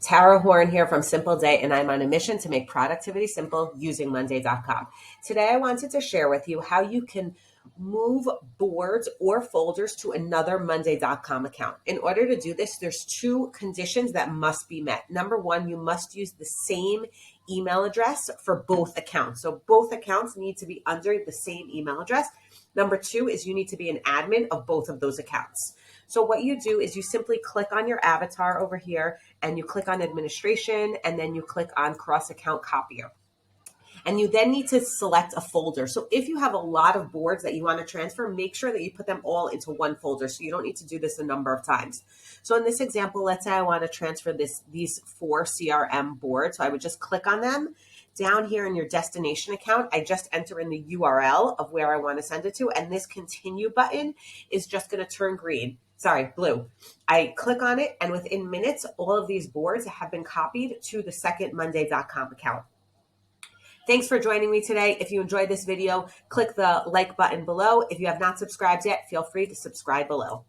Tara Horn here from Simpleday, and I'm on a mission to make productivity simple using Monday.com. Today, I wanted to share with you how you can move boards or folders to another Monday.com account. In order to do this, there's two conditions that must be met. Number one, you must use the same email address for both accounts. So both accounts need to be under the same email address. Number two is you need to be an admin of both of those accounts. So what you do is you simply click on your avatar over here and you click on administration and then you click on cross account copier. And you then need to select a folder. So if you have a lot of boards that you want to transfer, make sure that you put them all into one folder. So you don't need to do this a number of times. So in this example, let's say I want to transfer these 4 CRM boards. So I would just click on them. Down here in your destination account, I just enter in the URL of where I want to send it to. And this continue button is just going to turn blue. I click on it, and within minutes, all of these boards have been copied to the second Monday.com account. Thanks for joining me today. If you enjoyed this video, click the like button below. If you have not subscribed yet, feel free to subscribe below.